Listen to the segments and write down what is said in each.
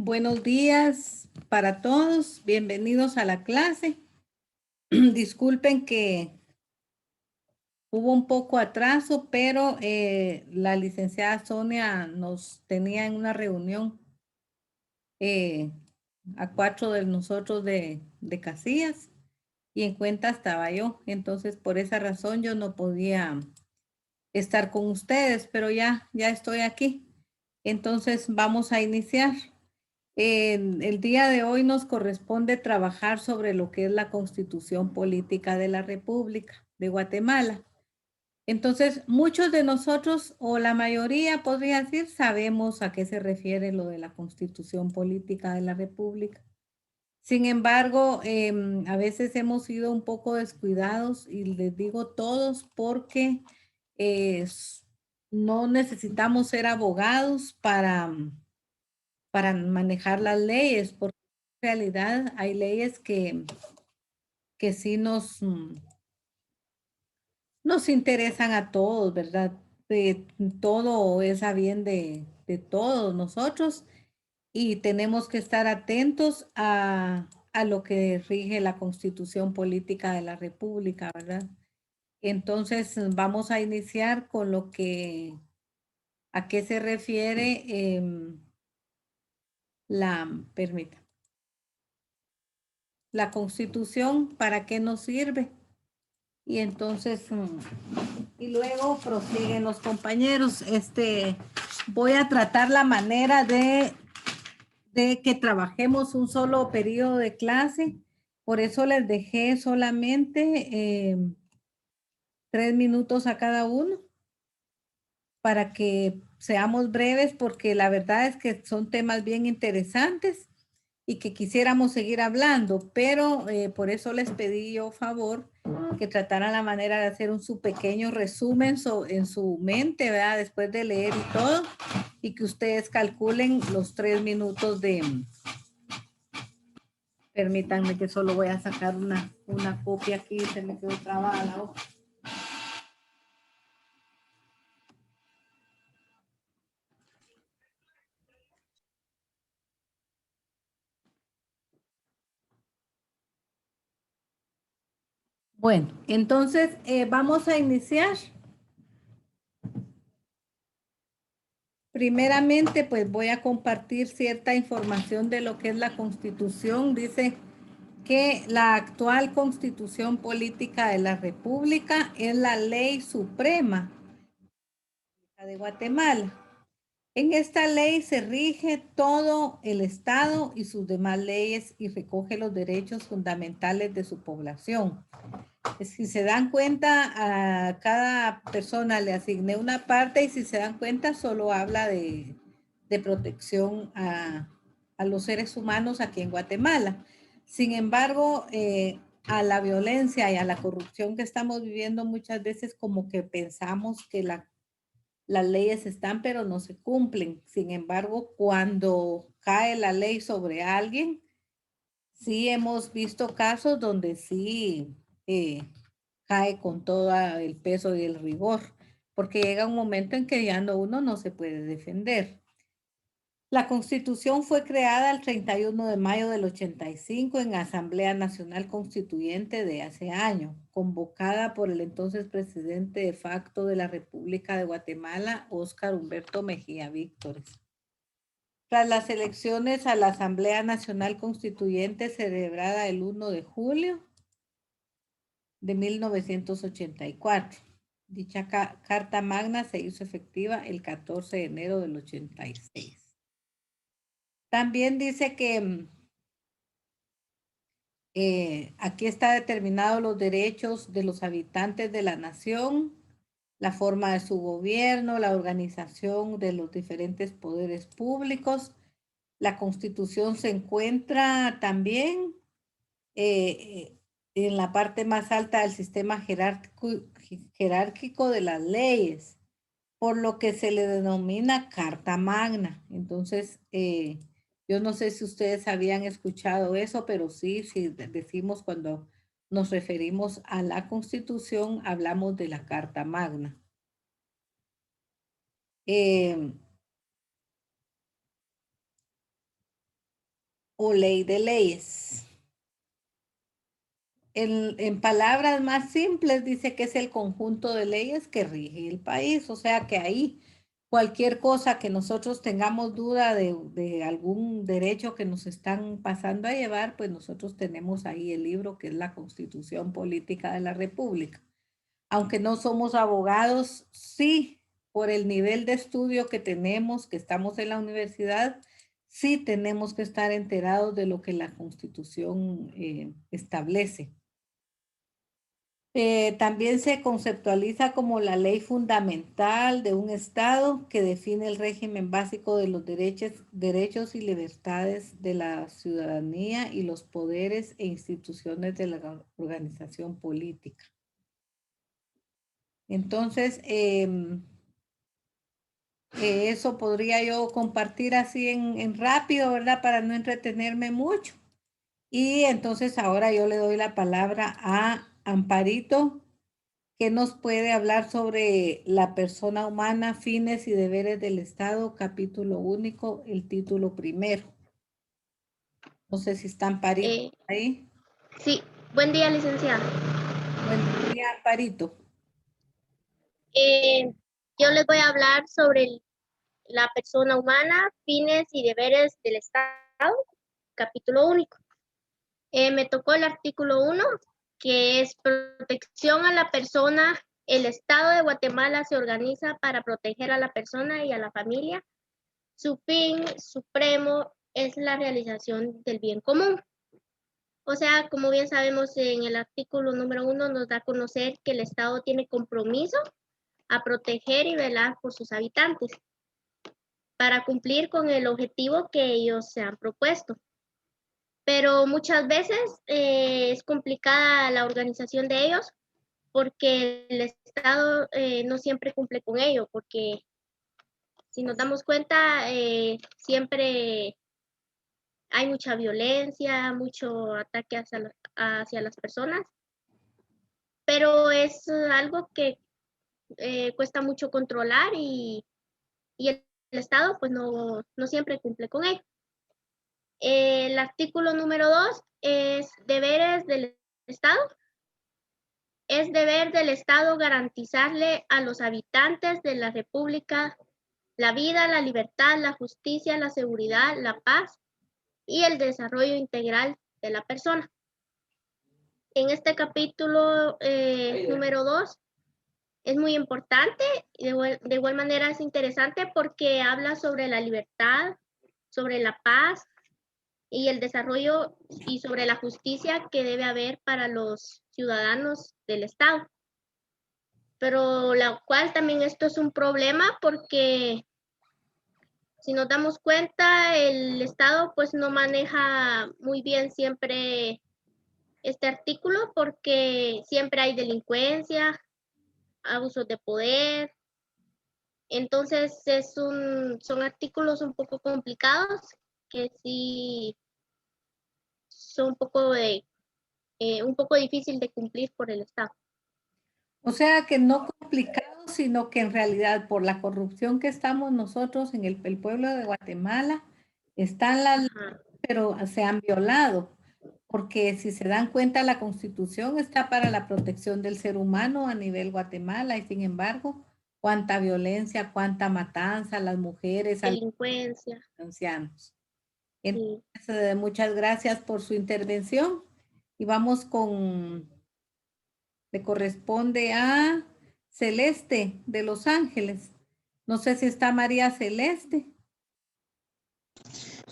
Buenos días para todos, bienvenidos a la clase. Disculpen que hubo un poco atraso, pero la licenciada Sonia nos tenía en una reunión eh, a 4 de nosotros de Casillas y en cuenta estaba yo. Entonces, por esa razón yo no podía estar con ustedes, pero ya estoy aquí. Entonces, vamos a iniciar. El día de hoy nos corresponde trabajar sobre lo que es la Constitución Política de la República de Guatemala. Entonces, muchos de nosotros, o la mayoría, podría decir, sabemos a qué se refiere lo de la Constitución Política de la República. Sin embargo, a veces hemos sido un poco descuidados y les digo todos porque eh, no necesitamos ser abogados para manejar las leyes, porque en realidad hay leyes que sí nos interesan a todos, ¿verdad? Todo es a bien de todos nosotros y tenemos que estar atentos a lo que rige la Constitución Política de la República, ¿verdad? Entonces vamos a iniciar con a qué se refiere permita. La Constitución, ¿para qué nos sirve? Y entonces, y luego prosiguen los compañeros. Voy a tratar la manera de que trabajemos un solo periodo de clase. Por eso les dejé solamente 3 minutos a cada uno para que seamos breves, porque la verdad es que son temas bien interesantes y que quisiéramos seguir hablando, pero por eso les pedí yo favor que trataran la manera de hacer su pequeño resumen en su mente, ¿verdad? Después de leer y todo, y que ustedes calculen los 3 minutos permítanme que solo voy a sacar una copia aquí, se me quedó trabada la hoja. Bueno, entonces vamos a iniciar. Primeramente, pues voy a compartir cierta información de lo que es la Constitución. Dice que la actual Constitución Política de la República es la ley suprema de Guatemala. En esta ley se rige todo el Estado y sus demás leyes y recoge los derechos fundamentales de su población. Si se dan cuenta, a cada persona le asigné una parte y si se dan cuenta, solo habla de protección a los seres humanos aquí en Guatemala. Sin embargo, a la violencia y a la corrupción que estamos viviendo muchas veces como que pensamos que las leyes están, pero no se cumplen. Sin embargo, cuando cae la ley sobre alguien, sí hemos visto casos donde sí cae con todo el peso y el rigor, porque llega un momento en que ya uno no se puede defender. La Constitución fue creada el 31 de mayo del 85 en Asamblea Nacional Constituyente de hace años, convocada por el entonces presidente de facto de la República de Guatemala, Óscar Humberto Mejía Víctores. Tras las elecciones a la Asamblea Nacional Constituyente celebrada el 1 de julio de 1984. Dicha Carta Magna se hizo efectiva el 14 de enero del 86. También dice que aquí está determinado los derechos de los habitantes de la nación, la forma de su gobierno, la organización de los diferentes poderes públicos. La Constitución se encuentra también en la parte más alta del sistema jerárquico de las leyes, por lo que se le denomina Carta Magna. Entonces, yo no sé si ustedes habían escuchado eso, pero sí, si decimos cuando nos referimos a la Constitución, hablamos de la Carta Magna. o ley de leyes. En palabras más simples dice que es el conjunto de leyes que rige el país, o sea que ahí cualquier cosa que nosotros tengamos duda de algún derecho que nos están pasando a llevar, pues nosotros tenemos ahí el libro que es la Constitución Política de la República. Aunque no somos abogados, sí, por el nivel de estudio que tenemos, que estamos en la universidad, sí tenemos que estar enterados de lo que la Constitución establece. También se conceptualiza como la ley fundamental de un Estado que define el régimen básico de los derechos y libertades de la ciudadanía y los poderes e instituciones de la organización política. Entonces, eso podría yo compartir así en rápido, ¿verdad? Para no entretenerme mucho. Y entonces ahora yo le doy la palabra a Amparito, que nos puede hablar sobre la persona humana, fines y deberes del Estado, capítulo único, el título primero. No sé si está Amparito ahí. Sí, buen día, licenciada. Buen día, Amparito. Yo les voy a hablar sobre la persona humana, fines y deberes del Estado, capítulo único. Me tocó el artículo 1, que es protección a la persona. El Estado de Guatemala se organiza para proteger a la persona y a la familia. Su fin supremo es la realización del bien común. O sea, como bien sabemos, en el artículo número 1 nos da a conocer que el Estado tiene compromiso a proteger y velar por sus habitantes para cumplir con el objetivo que ellos se han propuesto. Pero muchas veces es complicada la organización de ellos porque el Estado no siempre cumple con ello, porque si nos damos cuenta, siempre hay mucha violencia, mucho ataque hacia las personas, pero es algo que cuesta mucho controlar y el Estado pues no siempre cumple con ello. El artículo número 2 es deberes del Estado. Es deber del Estado garantizarle a los habitantes de la República la vida, la libertad, la justicia, la seguridad, la paz y el desarrollo integral de la persona. En este capítulo número 2 es muy importante y de igual manera es interesante porque habla sobre la libertad, sobre la paz y el desarrollo y sobre la justicia que debe haber para los ciudadanos del Estado. Pero la cual también esto es un problema porque si nos damos cuenta, el Estado pues no maneja muy bien siempre este artículo porque siempre hay delincuencia, abusos de poder. Entonces son artículos un poco complicados que sí son un poco difícil de cumplir por el Estado. O sea que no complicado, sino que en realidad por la corrupción que estamos nosotros en el pueblo de Guatemala, están las leyes, pero se han violado. Porque si se dan cuenta, la Constitución está para la protección del ser humano a nivel Guatemala y sin embargo, cuánta violencia, cuánta matanza a las mujeres, a los Delincuencia. ancianos. Sí. Entonces, muchas gracias por su intervención y vamos con, le corresponde a Celeste de Los Ángeles. No sé si está María Celeste.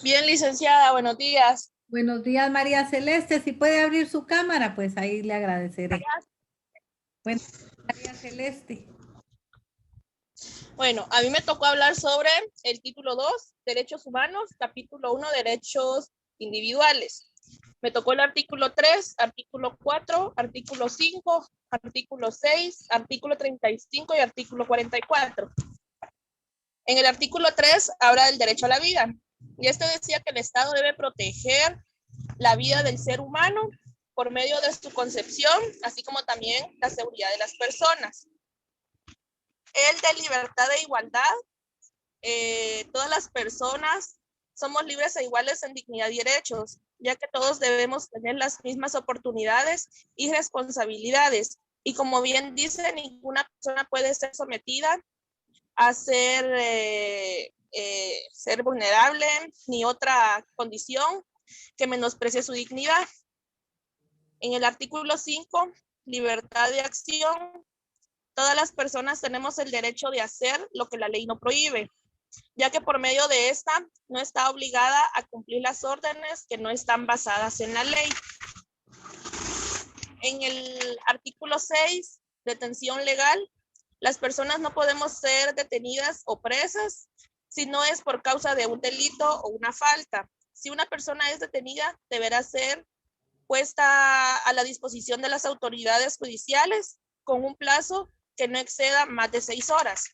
Bien, licenciada, buenos días. Buenos días, María Celeste. Si puede abrir su cámara, pues ahí le agradeceré. Bueno, María Celeste. Bueno, a mí me tocó hablar sobre el título 2, Derechos Humanos, capítulo 1, Derechos Individuales. Me tocó el artículo 3, artículo 4, artículo 5, artículo 6, artículo 35 y artículo 44. En el artículo 3 habla del derecho a la vida. Y esto decía que el Estado debe proteger la vida del ser humano por medio de su concepción, así como también la seguridad de las personas. El de libertad e igualdad, todas las personas somos libres e iguales en dignidad y derechos, ya que todos debemos tener las mismas oportunidades y responsabilidades. Y como bien dice, ninguna persona puede ser sometida a ser vulnerable, ni otra condición que menosprecie su dignidad. En el artículo 5, libertad de acción, todas las personas tenemos el derecho de hacer lo que la ley no prohíbe, ya que por medio de esta no está obligada a cumplir las órdenes que no están basadas en la ley. En el artículo 6, detención legal, las personas no podemos ser detenidas o presas si no es por causa de un delito o una falta. Si una persona es detenida, deberá ser puesta a la disposición de las autoridades judiciales con un plazo que no exceda más de 6 horas.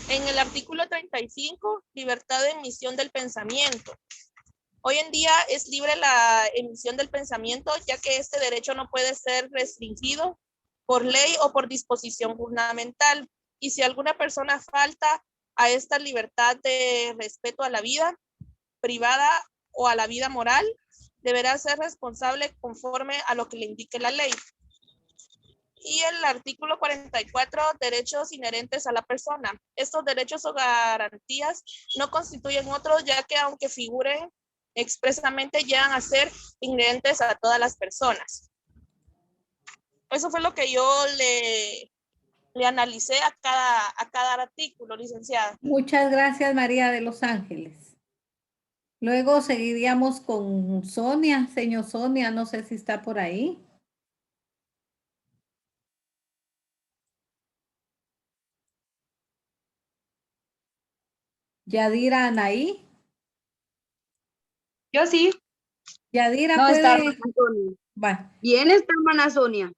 En el artículo 35, libertad de emisión del pensamiento. Hoy en día es libre la emisión del pensamiento, ya que este derecho no puede ser restringido por ley o por disposición gubernamental. Y si alguna persona falta a esta libertad de respeto a la vida privada o a la vida moral, deberá ser responsable conforme a lo que le indique la ley. Y el artículo 44, derechos inherentes a la persona. Estos derechos o garantías no constituyen otros, ya que aunque figuren expresamente, llegan a ser inherentes a todas las personas. Eso fue lo que yo le analicé a cada artículo, licenciada. Muchas gracias, María de Los Ángeles. Luego seguiríamos con Sonia. Señor Sonia, no sé si está por ahí. Yadira Anaí. Yo sí. Yadira No, está puede. hermana Sonia. Va, Bien está hermana Sonia.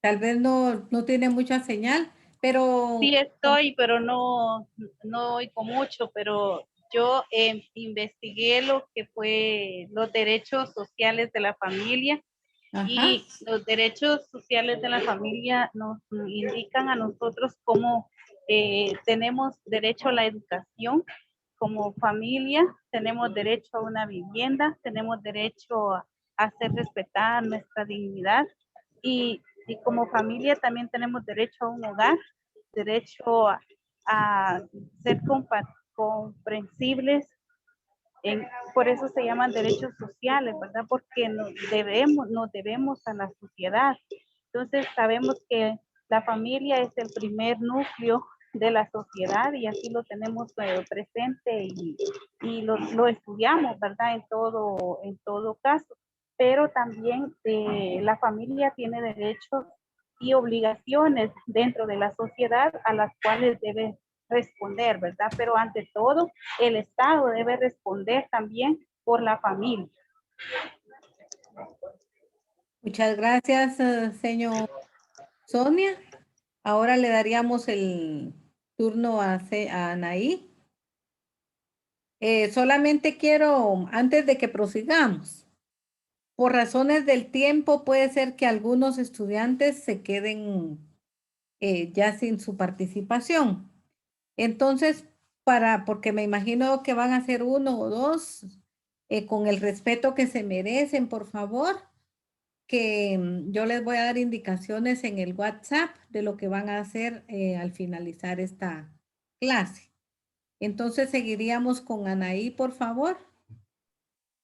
tal vez no tiene mucha señal, pero Sí estoy, pero no oigo mucho, pero yo investigué lo que fue los derechos sociales de la familia. ajá. Y los derechos sociales de la familia nos indican a nosotros cómo tenemos derecho a la educación como familia, tenemos derecho a una vivienda, tenemos derecho a hacer respetar nuestra dignidad y como familia también tenemos derecho a un hogar, derecho a ser comprensibles. Por eso se llaman derechos sociales, ¿verdad? Porque nos debemos a la sociedad. Entonces sabemos que la familia es el primer núcleo de la sociedad y así lo tenemos presente y lo estudiamos, ¿verdad? En todo caso. Pero también la familia tiene derechos y obligaciones dentro de la sociedad a las cuales debe responder, ¿verdad? Pero ante todo, el Estado debe responder también por la familia. Muchas gracias, señor Sonia. Ahora le daríamos el turno a Anaí. Solamente quiero, antes de que prosigamos, por razones del tiempo, puede ser que algunos estudiantes se queden ya sin su participación. Entonces, porque me imagino que van a ser uno o dos, con el respeto que se merecen, por favor, que yo les voy a dar indicaciones en el WhatsApp de lo que van a hacer al finalizar esta clase. Entonces, seguiríamos con Anaí, por favor.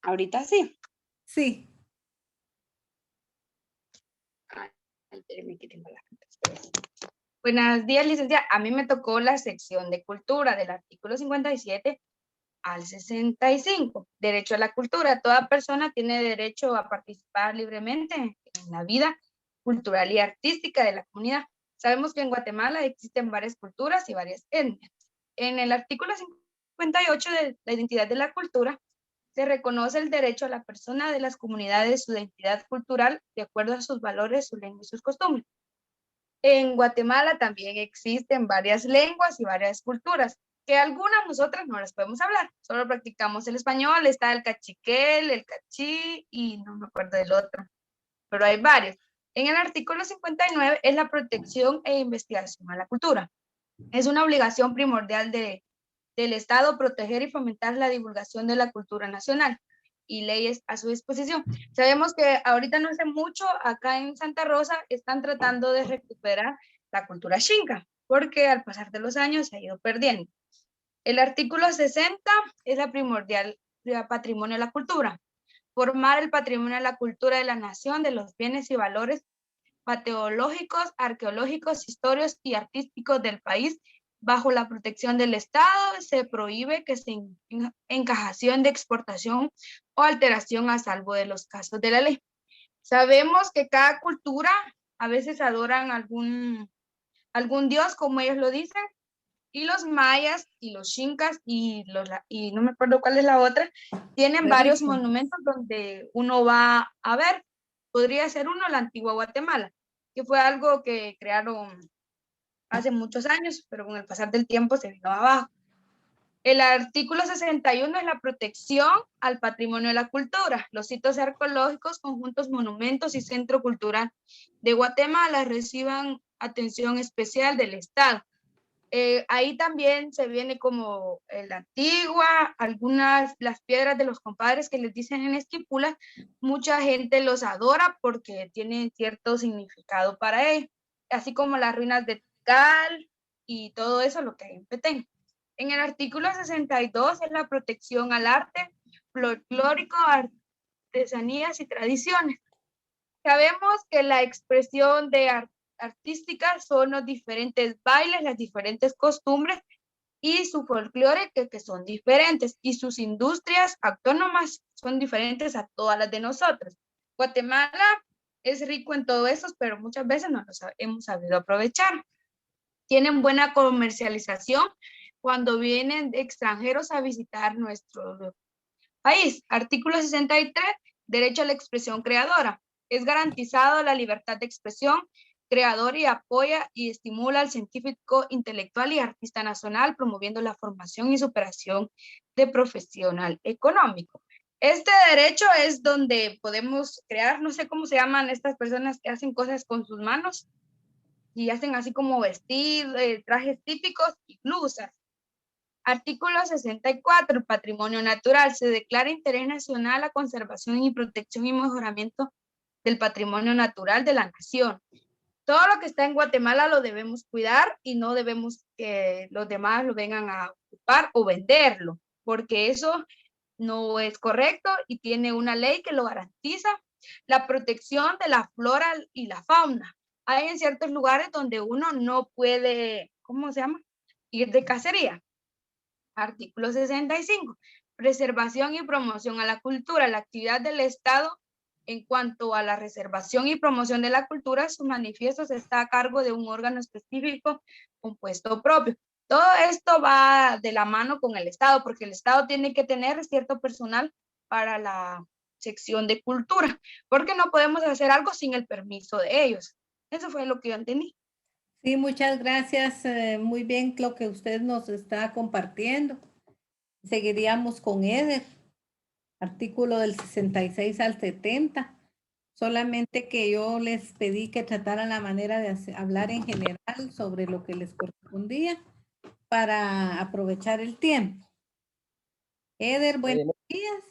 Ahorita sí. Sí. Buenos días, licenciada. A mí me tocó la sección de cultura del artículo 57 al 65. Derecho a la cultura. Toda persona tiene derecho a participar libremente en la vida cultural y artística de la comunidad. Sabemos que en Guatemala existen varias culturas y varias etnias. En el artículo 58 de la identidad de la cultura, se reconoce el derecho a la persona de las comunidades, su identidad cultural, de acuerdo a sus valores, su lengua y sus costumbres. En Guatemala también existen varias lenguas y varias culturas, que algunas nosotras no las podemos hablar, solo practicamos el español, está el cachiquel, el cachí y no me acuerdo del otro, pero hay varios. En el artículo 59 es la protección e investigación a la cultura. Es una obligación primordial de del Estado proteger y fomentar la divulgación de la cultura nacional y leyes a su disposición. Sabemos que ahorita no hace mucho acá en Santa Rosa están tratando de recuperar la cultura xinca, porque al pasar de los años se ha ido perdiendo. El artículo 60 es la primordial patrimonio de la cultura. Formar el patrimonio de la cultura de la nación, de los bienes y valores pateológicos, arqueológicos, históricos y artísticos del país bajo la protección del Estado. Se prohíbe que se encajación de exportación o alteración a salvo de los casos de la ley. Sabemos que cada cultura a veces adoran algún dios, como ellos lo dicen, y los mayas y los xincas y no me acuerdo cuál es la otra, tienen varios monumentos donde uno va a ver. Podría ser uno la antigua Guatemala, que fue algo que crearon hace muchos años, pero con el pasar del tiempo se vino abajo. El artículo 61 es la protección al patrimonio de la cultura. Los sitios arqueológicos, conjuntos, monumentos y centro cultural de Guatemala reciban atención especial del Estado. Ahí también se viene como la antigua, las piedras de los compadres que les dicen en Esquipula, mucha gente los adora porque tienen cierto significado para ellos, así como las ruinas de Tikal y todo eso lo que hay en Petén. En el artículo 62 es la protección al arte folclórico, artesanías y tradiciones. Sabemos que la expresión de artística son los diferentes bailes, las diferentes costumbres y su folclore que son diferentes, y sus industrias autónomas son diferentes a todas las de nosotros. Guatemala es rico en todo eso, pero muchas veces no lo hemos sabido aprovechar. Tienen buena comercialización cuando vienen extranjeros a visitar nuestro país. Artículo 63, derecho a la expresión creadora. Es garantizado la libertad de expresión creador y apoya y estimula al científico, intelectual y artista nacional, promoviendo la formación y superación de profesional económico. Este derecho es donde podemos crear, no sé cómo se llaman estas personas que hacen cosas con sus manos y hacen así como vestir, trajes típicos y blusas. Artículo 64, el patrimonio natural. Se declara interés nacional la conservación y protección y mejoramiento del patrimonio natural de la nación. Todo lo que está en Guatemala lo debemos cuidar y no debemos que los demás lo vengan a ocupar o venderlo, porque eso no es correcto y tiene una ley que lo garantiza. La protección de la flora y la fauna. Hay en ciertos lugares donde uno no puede, ¿cómo se llama? Ir de cacería. Artículo 65. Preservación y promoción a la cultura. La actividad del Estado en cuanto a la reservación y promoción de la cultura, sus manifiestos está a cargo de un órgano específico con puesto propio. Todo esto va de la mano con el Estado, porque el Estado tiene que tener cierto personal para la sección de cultura, porque no podemos hacer algo sin el permiso de ellos. Eso fue lo que yo entendí. Sí, muchas gracias. Muy bien lo que usted nos está compartiendo. Seguiríamos con Eder, artículo del 66 al 70. Solamente que yo les pedí que trataran la manera de hablar en general sobre lo que les correspondía para aprovechar el tiempo. Eder, buenos días.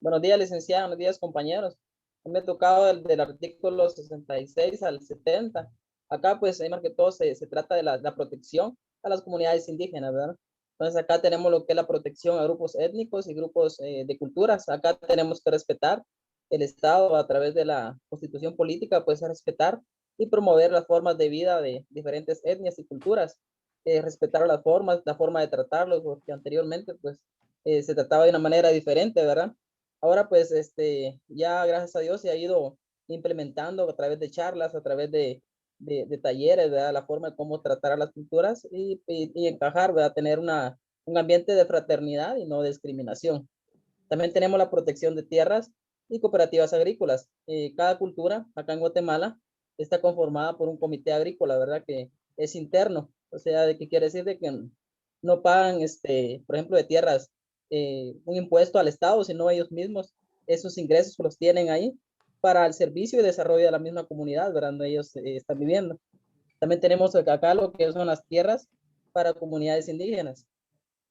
Buenos días, licenciada. Buenos días, compañeros. Me ha tocado del artículo 66 al 70. Acá, pues, más que todo se trata de la protección a las comunidades indígenas, ¿verdad? Entonces, acá tenemos lo que es la protección a grupos étnicos y grupos de culturas. Acá tenemos que respetar el Estado a través de la Constitución política, pues, respetar y promover las formas de vida de diferentes etnias y culturas. Respetar las formas, la forma de tratarlos, porque anteriormente, pues, se trataba de una manera diferente, ¿verdad? Ahora, pues, ya gracias a Dios se ha ido implementando a través de charlas, a través de talleres, ¿verdad? La forma de cómo tratar a las culturas y encajar, ¿verdad? Tener un ambiente de fraternidad y no de discriminación. También tenemos la protección de tierras y cooperativas agrícolas. Cada cultura acá en Guatemala está conformada por un comité agrícola, ¿verdad? Que es interno. O sea, ¿de qué quiere decir? De que no pagan, por ejemplo, de tierras, un impuesto al Estado, sino ellos mismos esos ingresos los tienen ahí para el servicio y desarrollo de la misma comunidad, ¿verdad? Donde ellos están viviendo. También tenemos acá lo que son las tierras para comunidades indígenas.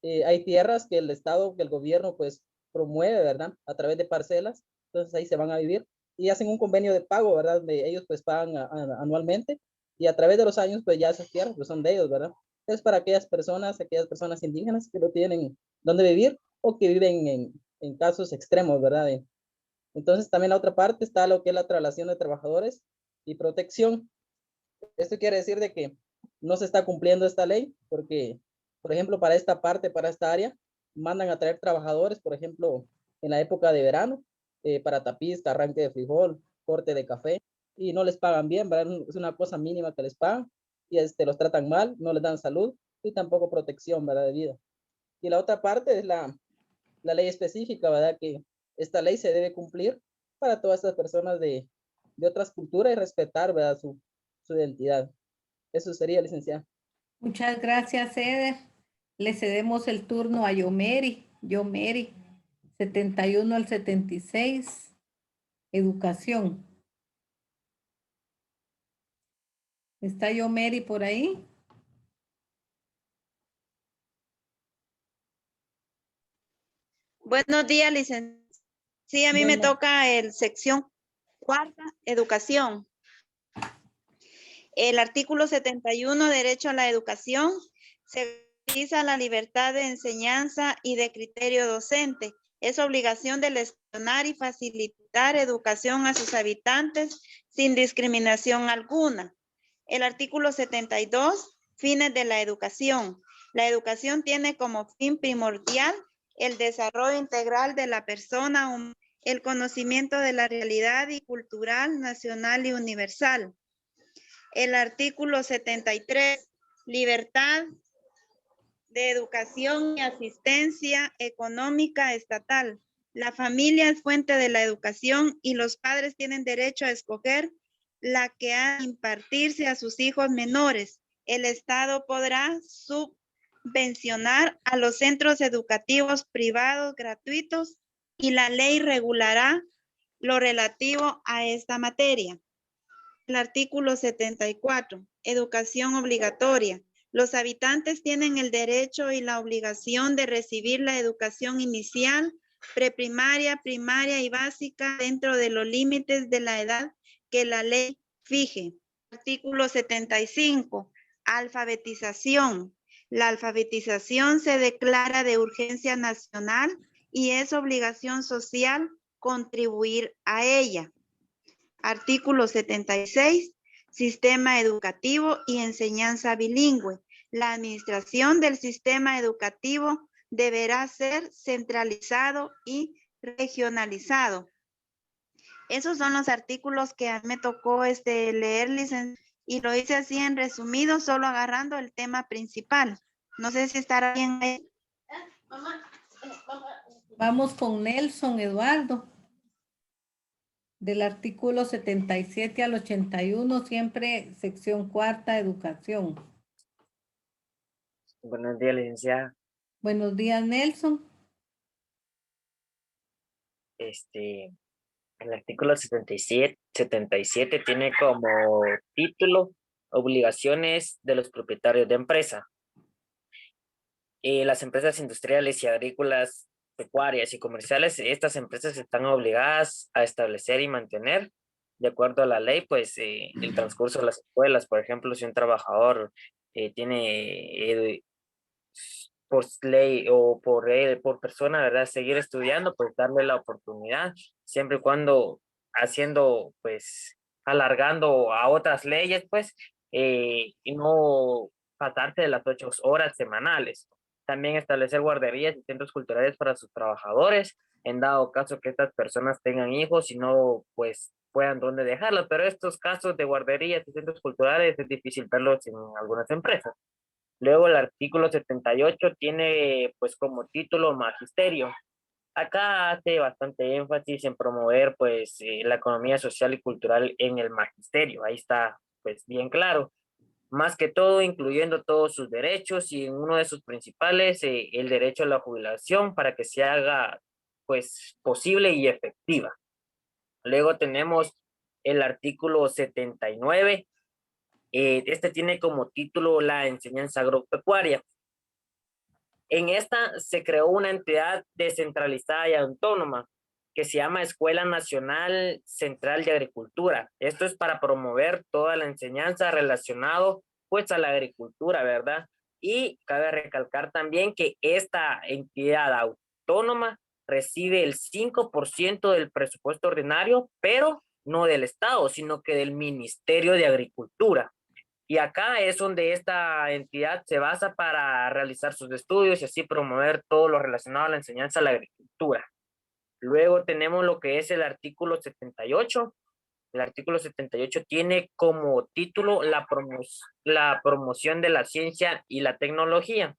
hay tierras que el Estado, que el gobierno pues promueve, ¿verdad? A través de parcelas, entonces ahí se van a vivir y hacen un convenio de pago, ¿verdad? Donde ellos pues pagan anualmente y a través de los años pues ya esas tierras pues son de ellos, ¿verdad? Es para aquellas personas indígenas que no tienen dónde vivir o que viven en casos extremos, ¿verdad? Entonces también la otra parte está lo que es la traslación de trabajadores y protección. Esto quiere decir de que no se está cumpliendo esta ley porque, por ejemplo, para esta parte, para esta área, mandan a traer trabajadores, por ejemplo, en la época de verano, para tapiz, arranque de frijol, corte de café, y no les pagan bien, ¿verdad? Es una cosa mínima que les pagan, y los tratan mal, no les dan salud, y tampoco protección, ¿verdad? De vida. Y la otra parte es la ley específica, ¿verdad? Que esta ley se debe cumplir para todas estas personas de otras culturas y respetar, ¿verdad? Su identidad. Eso sería, licenciada. Muchas gracias, Eder. Le cedemos el turno a Yomeri. Yomeri, 71 al 76. Educación. ¿Está Yomeri por ahí? Buenos días, licenciada. Sí, a mí me toca el sección cuarta, educación. El artículo 71, derecho a la educación, se garantiza la libertad de enseñanza y de criterio docente. Es obligación del Estado y facilitar educación a sus habitantes sin discriminación alguna. El artículo 72, fines de la educación. La educación tiene como fin primordial el desarrollo integral de la persona, el conocimiento de la realidad y cultural, nacional y universal. El artículo 73, libertad de educación y asistencia económica estatal. La familia es fuente de la educación y los padres tienen derecho a escoger la que ha de impartirse a sus hijos menores. El Estado podrá subvencionar a los centros educativos privados gratuitos y la ley regulará lo relativo a esta materia. El artículo 74, educación obligatoria. Los habitantes tienen el derecho y la obligación de recibir la educación inicial, preprimaria, primaria y básica dentro de los límites de la edad que la ley fije. Artículo 75, alfabetización. La alfabetización se declara de urgencia nacional y es obligación social contribuir a ella. Artículo 76, sistema educativo y enseñanza bilingüe. La administración del sistema educativo deberá ser centralizado y regionalizado. Esos son los artículos que a mí me tocó leer, y lo hice así en resumido, solo agarrando el tema principal. No sé si estará bien ahí. Vamos con Nelson Eduardo. Del artículo 77 al 81, siempre sección cuarta, educación. Buenos días, licenciada. Buenos días, Nelson. El artículo 77 tiene como título obligaciones de los propietarios de empresa. Las empresas industriales y agrícolas, pecuarias y comerciales, estas empresas están obligadas a establecer y mantener, de acuerdo a la ley, pues el transcurso de las escuelas. Por ejemplo, si un trabajador tiene por ley o por persona, ¿verdad?, seguir estudiando, pues darle la oportunidad, siempre y cuando haciendo, pues, alargando a otras leyes, pues, y no pasarse de las 8 horas semanales. También establecer guarderías y centros culturales para sus trabajadores, en dado caso que estas personas tengan hijos y no, pues, puedan dónde dejarlos. Pero estos casos de guarderías y centros culturales es difícil verlos en algunas empresas. Luego el artículo 78 tiene pues como título magisterio. Acá hace bastante énfasis en promover pues la economía social y cultural en el magisterio. Ahí está pues bien claro. Más que todo incluyendo todos sus derechos y en uno de sus principales el derecho a la jubilación para que se haga pues posible y efectiva. Luego tenemos el artículo 79. Este tiene como título la enseñanza agropecuaria. En esta se creó una entidad descentralizada y autónoma que se llama Escuela Nacional Central de Agricultura. Esto es para promover toda la enseñanza relacionado pues a la agricultura, ¿verdad? Y cabe recalcar también que esta entidad autónoma recibe el 5% del presupuesto ordinario, pero no del Estado, sino que del Ministerio de Agricultura. Y acá es donde esta entidad se basa para realizar sus estudios y así promover todo lo relacionado a la enseñanza a la agricultura. Luego tenemos lo que es el artículo 78. El artículo 78 tiene como título la promoción de la ciencia y la tecnología.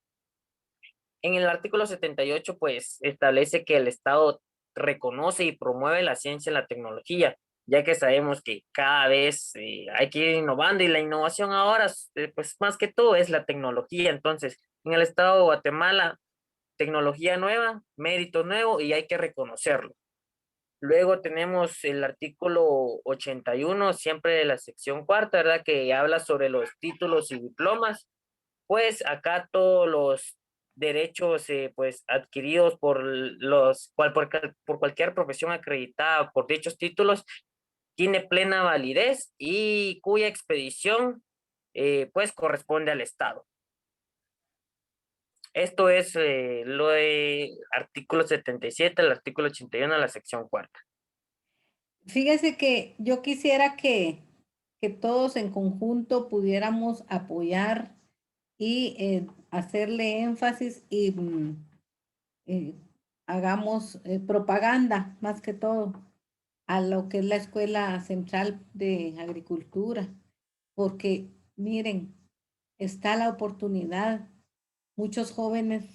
En el artículo 78, pues, establece que el Estado reconoce y promueve la ciencia y la tecnología, ya que sabemos que cada vez hay que ir innovando y la innovación ahora, pues, más que todo es la tecnología. Entonces, en el Estado de Guatemala, tecnología nueva, mérito nuevo y hay que reconocerlo. Luego tenemos el artículo 81, siempre de la sección cuarta, ¿verdad? Que habla sobre los títulos y diplomas. Pues acá todos los derechos pues adquiridos por cualquier profesión acreditada por dichos títulos tiene plena validez y cuya expedición pues corresponde al Estado. Esto es lo de artículo 77, el artículo 81 de la sección cuarta. Fíjese que yo quisiera que todos en conjunto pudiéramos apoyar y hacerle énfasis y hagamos propaganda más que todo a lo que es la Escuela Central de Agricultura, porque miren, está la oportunidad. Muchos jóvenes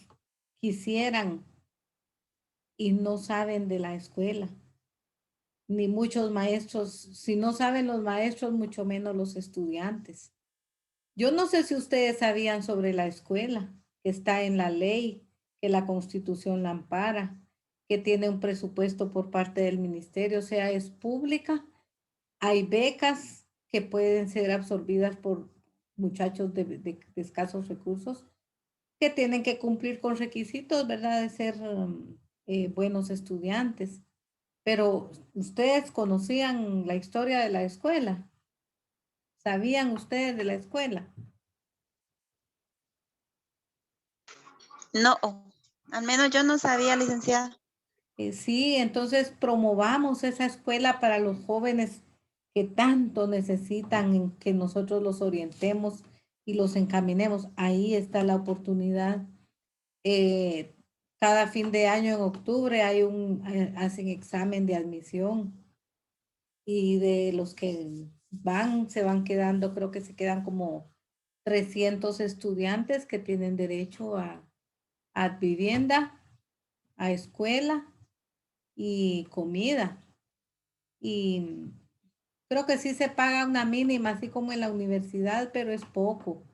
quisieran y no saben de la escuela, ni muchos maestros. Si no saben los maestros, mucho menos los estudiantes. Yo no sé si ustedes sabían sobre la escuela, que está en la ley, que la Constitución la ampara, que tiene un presupuesto por parte del ministerio, o sea, es pública. Hay becas que pueden ser absorbidas por muchachos de escasos recursos que tienen que cumplir con requisitos, ¿verdad? De ser buenos estudiantes. Pero ustedes conocían la historia de la escuela. ¿Sabían ustedes de la escuela? No, al menos yo no sabía, licenciada. Sí, entonces promovamos esa escuela para los jóvenes que tanto necesitan en que nosotros los orientemos y los encaminemos. Ahí está la oportunidad. Cada fin de año en octubre hacen examen de admisión y de los que se van quedando, creo que se quedan como 300 estudiantes que tienen derecho a vivienda, a escuela y comida. Y creo que sí se paga una mínima, así como en la universidad, pero es poco.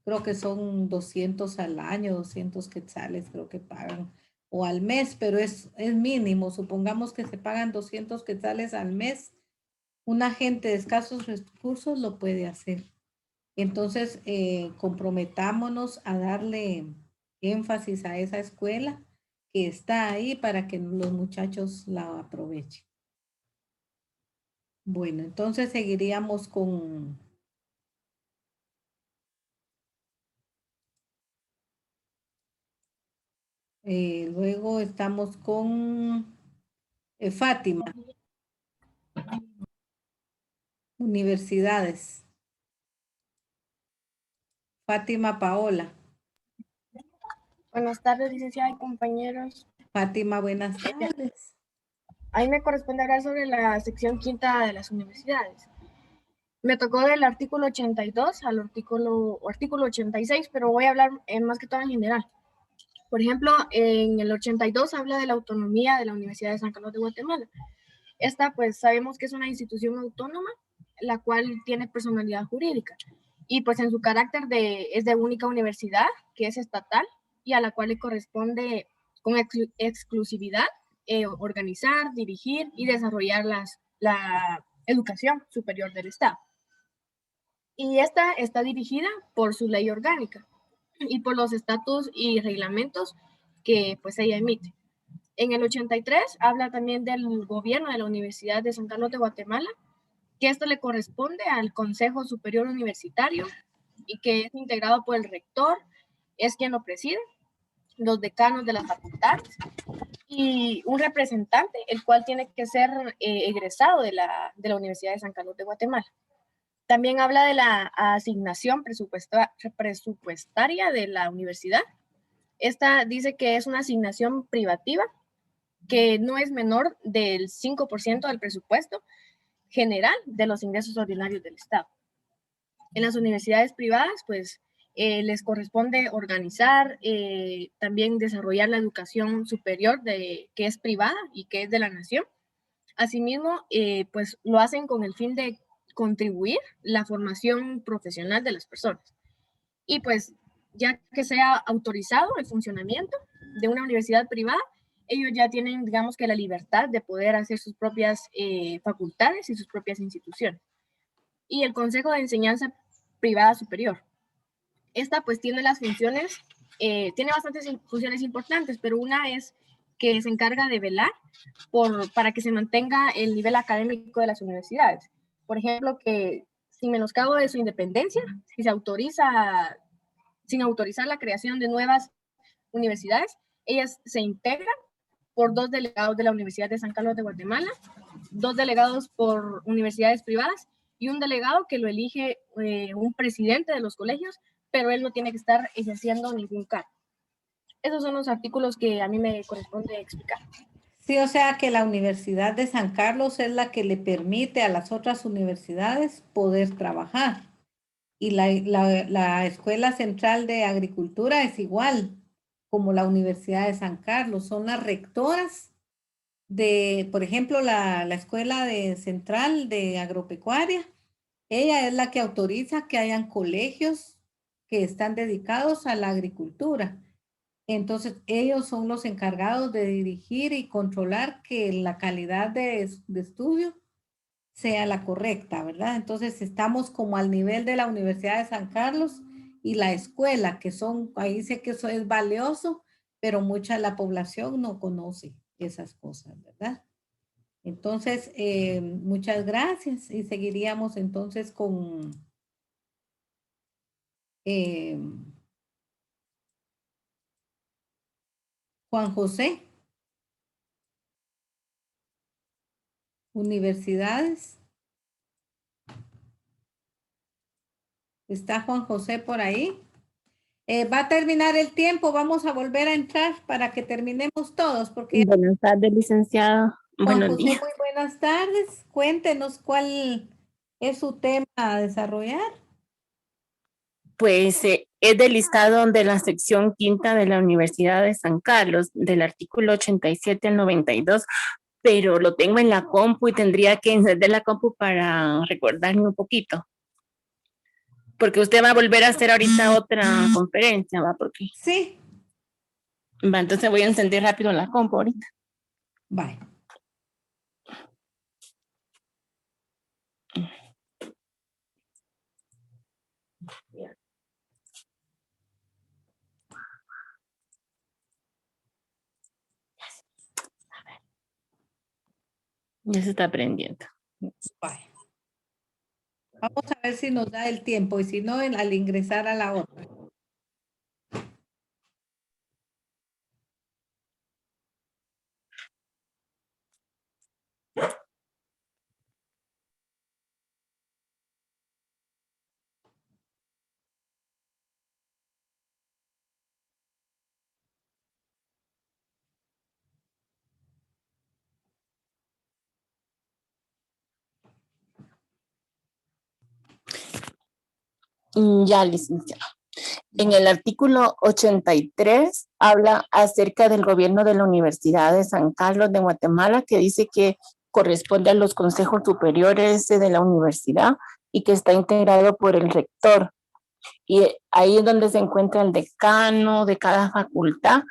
Creo que son 200 al año, 200 quetzales creo que pagan, o al mes, pero es mínimo. Supongamos que se pagan 200 quetzales al mes. Una gente de escasos recursos lo puede hacer. Entonces, comprometámonos a darle énfasis a esa escuela que está ahí para que los muchachos la aprovechen. Bueno, entonces seguiríamos con luego estamos con Fátima. Universidades. Fátima Paola. Buenas tardes, licenciada y compañeros. Fátima, buenas tardes. A mí me corresponde hablar sobre la sección quinta de las universidades. Me tocó del artículo 82 al artículo 86, pero voy a hablar más que todo en general. Por ejemplo, en el 82 habla de la autonomía de la Universidad de San Carlos de Guatemala. Esta, pues, sabemos que es una institución autónoma, la cual tiene personalidad jurídica. Y, pues, en su carácter es de única universidad, que es estatal, y a la cual le corresponde con exclusividad organizar, dirigir y desarrollar la educación superior del Estado. Y esta está dirigida por su ley orgánica. y por los estatutos y reglamentos que pues ella emite. En el 83 habla también del gobierno de la Universidad de San Carlos de Guatemala, que esto le corresponde al Consejo Superior Universitario y que es integrado por el rector, es quien lo preside, los decanos de las facultades y un representante, el cual tiene que ser egresado de la Universidad de San Carlos de Guatemala. También habla de la asignación presupuestaria de la universidad. Esta dice que es una asignación privativa que no es menor del 5% del presupuesto general de los ingresos ordinarios del Estado. En las universidades privadas, pues, les corresponde organizar, también desarrollar la educación superior que es privada y que es de la nación. Asimismo, pues lo hacen con el fin de contribuir la formación profesional de las personas. Y pues, ya que sea autorizado el funcionamiento de una universidad privada, ellos ya tienen, digamos que la libertad de poder hacer sus propias facultades y sus propias instituciones. Y el Consejo de Enseñanza Privada Superior. Esta pues tiene las funciones, tiene bastantes funciones importantes, pero una es que se encarga de velar para que se mantenga el nivel académico de las universidades. Por ejemplo, que sin menoscabo de su independencia, si se autoriza, sin autorizar la creación de nuevas universidades, ellas se integran por 2 delegados de la Universidad de San Carlos de Guatemala, 2 delegados por universidades privadas y un delegado que lo elige un presidente de los colegios, pero él no tiene que estar ejerciendo ningún cargo. Esos son los artículos que a mí me corresponde explicar. Sí, o sea que la Universidad de San Carlos es la que le permite a las otras universidades poder trabajar. Y la Escuela Central de Agricultura es igual como la Universidad de San Carlos. Son las rectoras de, por ejemplo, la Escuela Central de Agropecuaria. Ella es la que autoriza que hayan colegios que están dedicados a la agricultura. Entonces, ellos son los encargados de dirigir y controlar que la calidad de estudio sea la correcta, ¿verdad? Entonces, estamos como al nivel de la Universidad de San Carlos y la escuela, que son, ahí sé que eso es valioso, pero mucha de la población no conoce esas cosas, ¿verdad? Entonces, muchas gracias y seguiríamos entonces con Juan José. Universidades. ¿Está Juan José por ahí? Va a terminar el tiempo, vamos a volver a entrar para que terminemos todos. Porque Buenas tardes, licenciado. Juan Buenos José, días. muy buenas tardes. Cuéntenos cuál es su tema a desarrollar. Pues es del listado de la sección quinta de la Universidad de San Carlos, del artículo 87 al 92, pero lo tengo en la compu y tendría que encender la compu para recordarme un poquito. Porque usted va a volver a hacer ahorita otra conferencia, ¿va? Porque... Sí. Va, entonces voy a encender rápido la compu ahorita. Bye. Ya se está aprendiendo. Bye. Vamos a ver si nos da el tiempo y si no, al ingresar a la otra. Ya, licenciado. En el artículo 83 habla acerca del gobierno de la Universidad de San Carlos de Guatemala, que dice que corresponde a los consejos superiores de la universidad y que está integrado por el rector. Y ahí es donde se encuentra el decano de cada facultad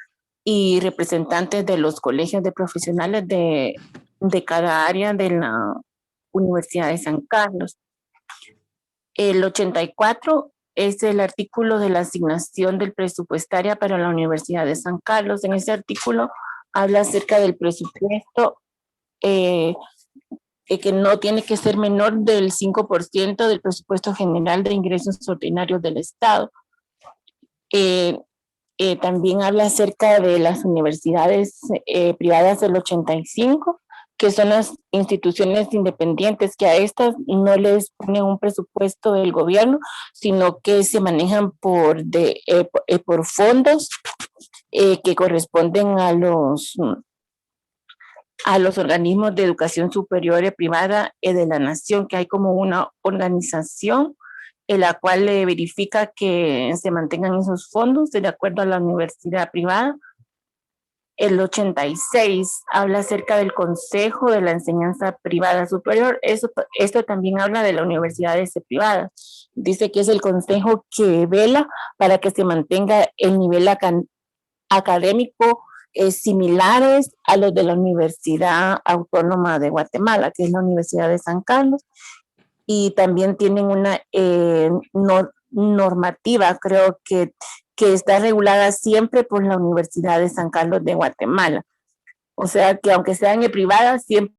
y representantes de los colegios de profesionales de cada área de la Universidad de San Carlos. El 84 es el artículo de la asignación del presupuestaria para la Universidad de San Carlos. En ese artículo habla acerca del presupuesto que no tiene que ser menor del 5% del presupuesto general de ingresos ordinarios del Estado. También habla acerca de las universidades privadas del 85, que son las instituciones independientes, que a estas no les pone un presupuesto del gobierno, sino que se manejan por fondos que corresponden a los organismos de educación superior y privada de la nación, que hay como una organización en la cual verifica que se mantengan esos fondos de acuerdo a la universidad privada. El 86 habla acerca del Consejo de la Enseñanza Privada Superior. Esto también habla de las universidades privadas. Dice que es el consejo que vela para que se mantenga el nivel académico similares a los de la Universidad Autónoma de Guatemala, que es la Universidad de San Carlos, y también tienen una normativa, creo que está regulada siempre por la Universidad de San Carlos de Guatemala. O sea que aunque sean privadas, siempre